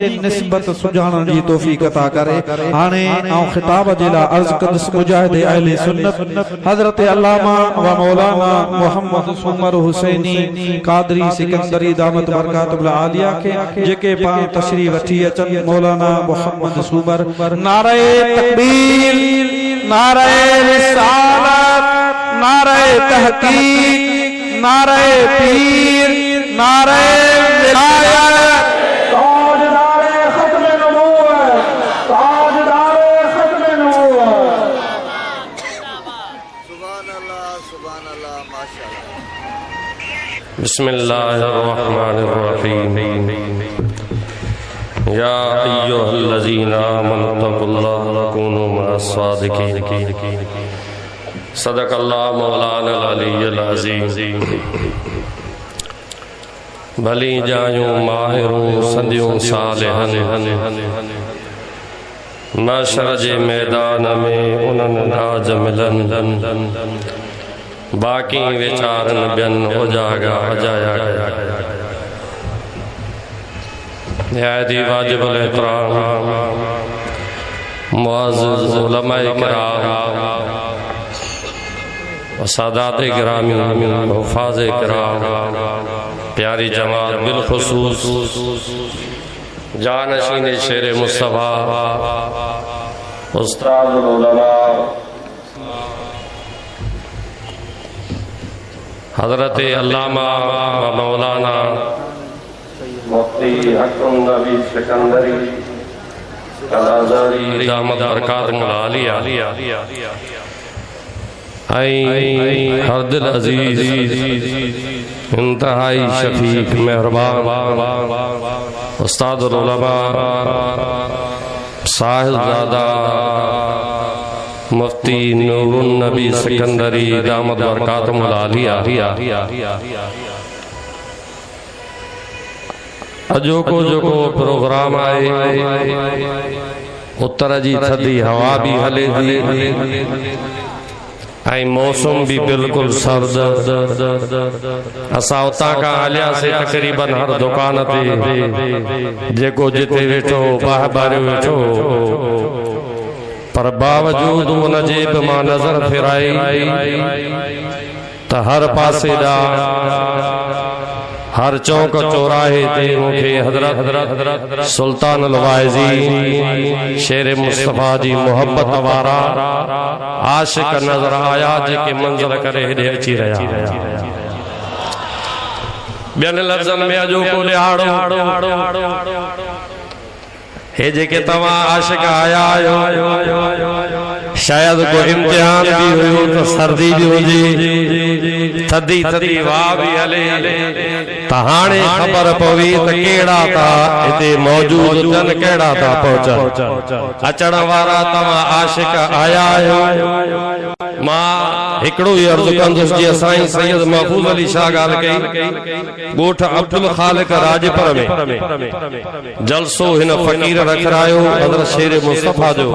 निस्बत सुजाणन जी तौफीक अता करे। हाणे आऊं खिताब जे लाइ अर्ज़ कंदुस मुजाहिद अहले सुन्नत हज़रत अल्लामा व मौलाना मोहम्मद सुमर हुसैनी कादरी सिकंदरी दामत बरकातुल आलिया के जेके पाण तशरीफ वठी अचन। मौलाना मोहम्मद सुमर नारे तकबीर, नारे रिसालत, नारे तहकीक, नारे पीर, नारे विलायत, बिस्मिल्लाहिर्रहमानिर्रहीम। या अय्युहल्लज़ीना आमनुत्तक़ुल्लाह व कूनू मअस-सादिक़ीन। सदक़ल्लाहु मौलानल अलीयुल अज़ीम। भली जायूं माहिरूं संदियूं सालिहन महशर जे मैदान में उन्हनि नाज मिलन। बाकी विचारन बियन उजागा अजाया गया। निहायती वाजिबुल एहतराम मुअज़्ज़िज़ उलमाए किराम व सादात गिरामी हुफ़ाज़ किराम, प्यारी जमात, बिलखुसूस जानशीन शेर मुस्तफ़ा उस्तादुल उलमा हज़रत अल्लामा व मौलाना मुफ्ती हक़ुन नबी सिकंदरी कलाज़ारी दामत बरकातुल आलिया हरदिल अज़ीज़ इंतहाई शफीक मेहरबान उस्तादुल उलमा साहिबजादा मुफ्ती नूरुन नबी सिकंदरी दामत बरकातुल आलिया अजोको जोको प्रोग्राम आए उत्तर जी थदी हवा भी हले थी आई मौसम भी बिल्कुल सर्द। असां उतां खां हलियासीं तकरीबन हर दुकान ते जेको जिते वेठो बाहबारियो वेठो, पर बावजूद उन जे बि मां नज़र फिराई त हर पासे हर चौक चौराहे ते मूंखे हज़रत सुल्तानुल वाइज़ी शेर मुस्तफ़ा जी मोहब्बत वारा आशिक नज़र आया जेके मंज़र करे हेॾे अची रहिया। ॿियनि लफ़्ज़नि में अॼोको ॾियारो हे जेके तव्हां आशिक आया आहियो, शायद को इम्तिहान भी हुयो तो सर्दी भी हुजे, थदी थदी वाह भी हले त हाणे ख़बर पवी त केड़ा था हिते मौजूद जन, केड़ा था पहुचन। अचण वारा तव्हां आशिक आया आहियो। मां हिकिड़ो ई अर्ज़ु कंदुसि जीअं साईं सैयद महफूज़ अली शाह ॻाल्हि कई, ॻोठ अब्दुल ख़ालिक राजपुर में जलसो हिन फ़कीर रखरायो हज़रत शेर मुस्तफ़ा जो।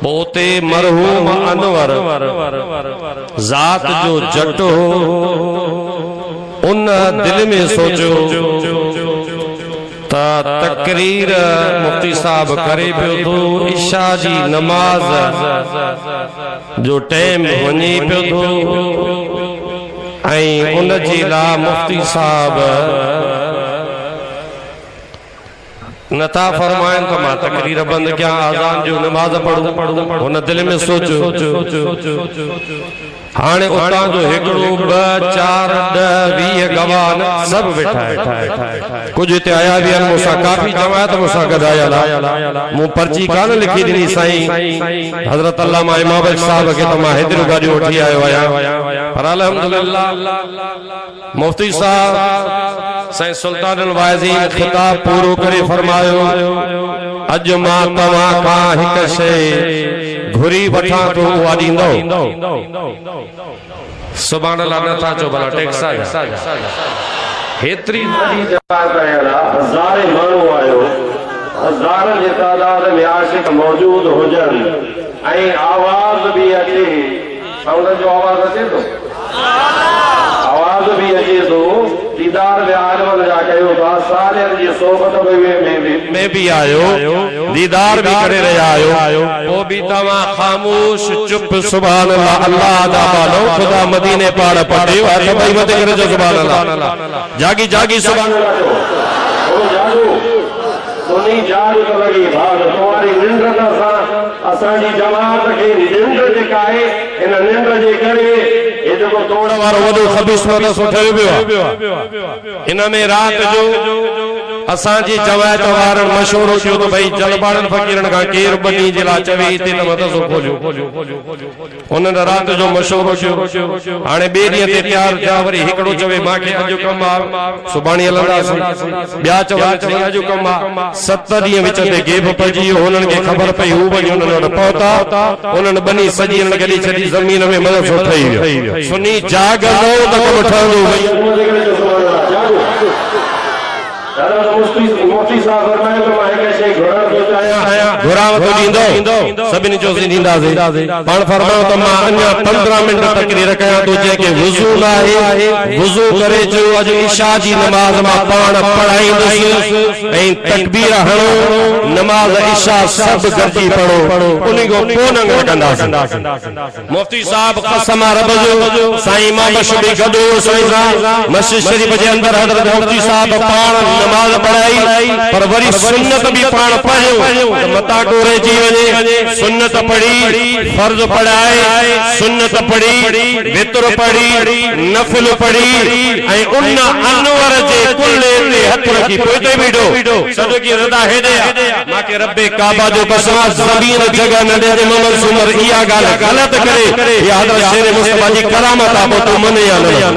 पोते मरहूम अनवर ज़ात जो जट हो, उन दिल में सोचो तकरीर मुफ्ती साहब करे पियो तो इशा जी नमाज जो टाइम वञे पियो तो ऐं उन जे लाइ मुफ्ती साहब नथा फरमाइन तो मां तकरीर बंद क्या आज़ान जो नमाज पढ़ूं। उन दिल में सोचो हाणे उतां जो हिकिड़ो 2 4 10 20 गवाह सब वेठा है। कुछ हिते आया भी आहिनि, मूंसां काफ़ी जमायत मूंसां गॾायल आहे। मूं पर्ची कान लिखी ॾिनी साईं हज़रत अल्लामा इमाम बख्श साहब खे त मां हेतिरियूं गाॾियूं वठी आयो आहियां, पर अल्हम्दुलिल्लाह मुफ्ती साहब साईं सुल्तानुल वाइज़ी खिताब पूरो करे फरमायो, अॼु मां तव्हां खां हिकु शइ घुरी वठां तो उहा ॾींदो। सुभान अल्लाह नथा चओ भला टेक्सा हेतिरी हज़ारे माण्हू आयो, हज़ारनि जी तादाद में आशिक मौजूद हुजनि ऐं आवाज़ भी अचे, साउंड जो आवाज़ अचे तो आवाज़ भी अचे तो दीदार वे आलम जा कयो बा सारे जी सोबत में भी आयो दीदार भी करे रहा आयो वो भी तवा खामोश चुप सुभान अल्लाह अल्लाह दा बालो खुदा मदीने पाड़ पड़े वा भाई मत करे जो सुभान अल्लाह जागी जागी सुभान अल्लाह ओ जागो सोनी जाग तो लगी भाग तुम्हारी निंद्र सा असांजी जमात के निंद्र जे काए इन निंद्र जे करे ये जो तोड़ वारो वडो खबीस मत सुठो पियो इन में रात जो असांजी जमात वारन मशवरो थियो तो भाई जलबाड़न फकीरन का केर बनी जिला चवे इते न मत सो खोलियो उन रात जो मशवरो थियो हाने बे दी ते तैयार जा वरी हिकड़ो चवे माके अजो कम आ सुबाणी हलंदा ब्या चवा नहीं अजो कम आ 7 दी विच ते गेप पजी उनन के खबर पई हु बनी उनन पहुता उनन बनी सजी उनन गली छडी जमीन में मदद सो थई सुनी जागलो त उठंदो मुफ्ती साहब फरमाए तो मां कैसे घोड़ा पहुंचाया घोड़ा तो दींदो सभिनी जो दींदा से पाण फरमायो तो मां अन्या 15 मिनट तकरीर कया तो जे के वुजू ना है वुजू करे जो अज इशा जी नमाज मां पाण पढ़ाई ए तकबीर हणो नमाज इशा सब गरजी पढ़ो उनी को पोनंग कंदा मुफ्ती साहब कसम रब जो साईं इमाम बशरी गदो साईं मस्जिद शरीफ जे अंदर हजरत मुफ्ती साहब पाण नमाज पढ़ाई पर वरी सुन्नत भी पाण पढ़ियो मता टोरे जी वने सुन्नत पढ़ी फर्ज पढ़ाए सुन्नत पढ़ी वितर पढ़ी नफल पढ़ी ए उन अनवर जे कुल्ले ते हथ रखी पोइ ते बीठो सदो की रदा हेदे माके रब्बे काबा जो कसम ज़मीन जगह न दे मोहम्मद सुमर इया गाल गलत करे या हजरत शेर मुस्तफा जी करामत आपो तो मने या न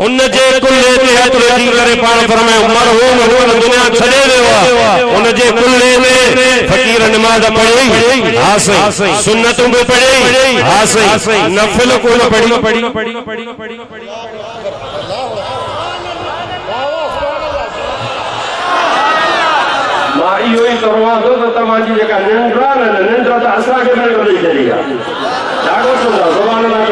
उन जे कुल्ले ते हथ रखी करे पाण फरमाए मरहूम हो दुनिया छड़े देवा उन जे कुल्ले ते फकीर नमाज पढ़ी हासे सुन्नत भी पढ़ी हासे नफल को पढ़ी माई होई करवा दो तो तमाजी जेका निंद्रा त असा के में कोई चलिया डागो सुभान अल्लाह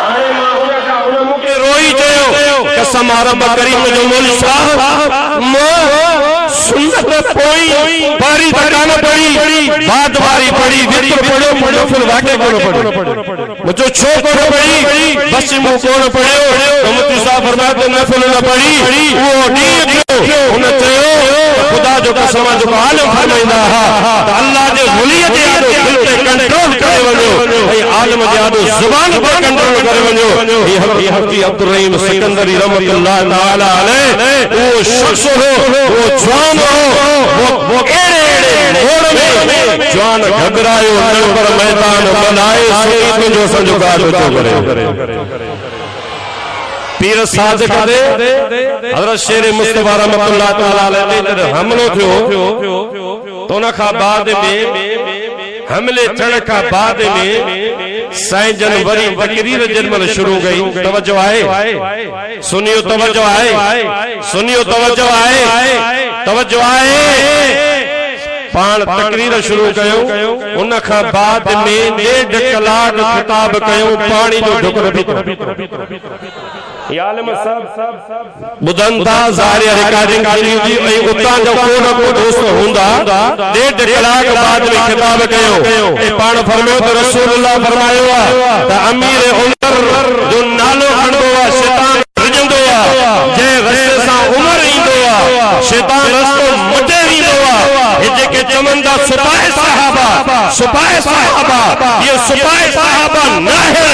आए मां रोई चयो कसम रब करीम जो मौलवी साहब सुन्नत पोई बारी तकान पड़ी बाद बारी पड़ी वितर पढ़ो मुफल वाके कोन पढ़ो मुझो छो कोन पड़ी बस मु कोन पढ़ियो तो मुफ्ती साहब फरमाते तो नफल न पढ़ी वो डी थियो उन चयो खुदा जो कसम जो आलम फरमाइंदा त अल्लाह जे वलियत यादो दिल ते कंट्रोल करे वणो भई आलम यादो जुबान पे कंट्रोल करे वणो ये हफ्ती अब्दुल रहीम सिकंदरी रहमतुल्लाह ताला अलैह वो शख्स हो वो जवान हो वो एड़े घोड़ में जवान घबरायो नंबर मैदान बनाए सोई तुझो संजुगार तो करे पीर सादिक दे हजरत शेर मुस्तफा रहमतुल्लाह ताला अलैह ते हमलो थियो तो न खा बाद में हमले चढ़ का बाद में 6 जनवरी तकरीर जन्मल शुरू गई तवज्जो आए सुनियो तवज्जो आए सुनियो तवज्जो आए पाण तकरीर शुरू कयो उन का बाद में 1.5 कलाक खिताब कयो पानी जो ढुकर भीतर आलम सब बुधंदा ज़ाहिर रिकॉर्डिंग करी जी ए उतां जो कोन को दोस्त हुंदा 1.5 कलाक बाद में खिताब कयो ए पाण फरमायो तो रसूलुल्लाह फरमायो त अमीर उमर जो नालो खणो आ शैतान रजंदो आ जे रस्ते सा उमर ईंदो आ शैतान रस्तो मटे वींदो आ ए जेके चमंदा सुपाए सहाबा ये सुपाए सहाबा न है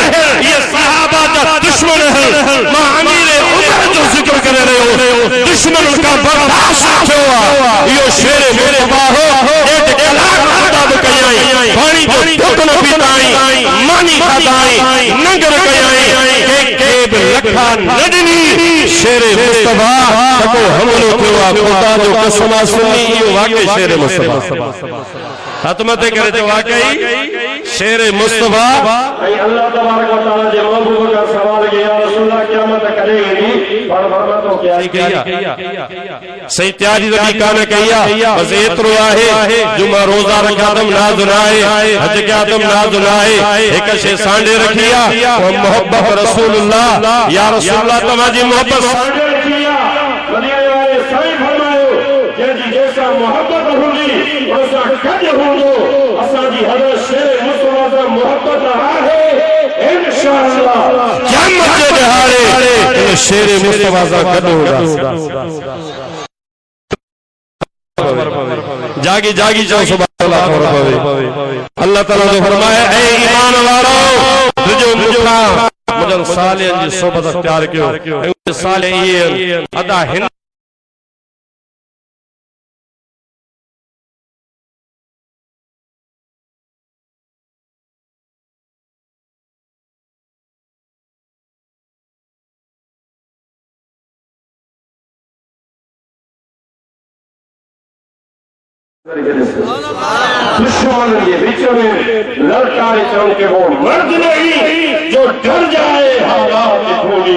ये सहाबा दा दुश्मन है मां अमीर उमर जो जिक्र करे रहे हो दुश्मन का बर्दाश्त थियो यो शेर मुस्तफा हो 1 कलाक खिताब कयाई पानी जो ढोकन पीताई मानी खाताई नंगर कयाई के लखा नदनी शेर मुस्तफा को को हमलो थियो खुदा जो कसम सुनी यो वाकई शेर मुस्तफा हतमत करे तो वाकई शेर मुस्तफा अल्लाह तबारक व तआला जे महबूब का सवाल किया रसूलुल्लाह क़यामत करेगी पर फरमातो क्या सही तैयारी रखी कान कया बस एतरो आहे जुमा रोजा रखातम ना दुनाए हज क्यातम ना दुनाए एक शे सांडे रखिया वो मोहब्बत रसूलुल्लाह या रसूलुल्लाह तमाजी मोहब्बत सांडे रखिया मदीने वाले सही फरमायो जेदी जैसा मोहब्बत होगी वैसा कद होगो असा जी हजरत शेर मुस्तफा से मोहब्बत आहे इंशाअल्लाह क़यामत के दिहाड़े शेर मुस्तफा सा कद होगा जागी जागी जाओ सुभान अल्लाह अल्लाह ताला ने फरमाया ए ईमान वारो तुझो मुखा मुजन सालियन जी सोबत अख्तियार कयो सालियन अदा हिन दुश्मन के बीच में लड़का के वो मर्द नहीं जो डर जाए हालात की थोड़ी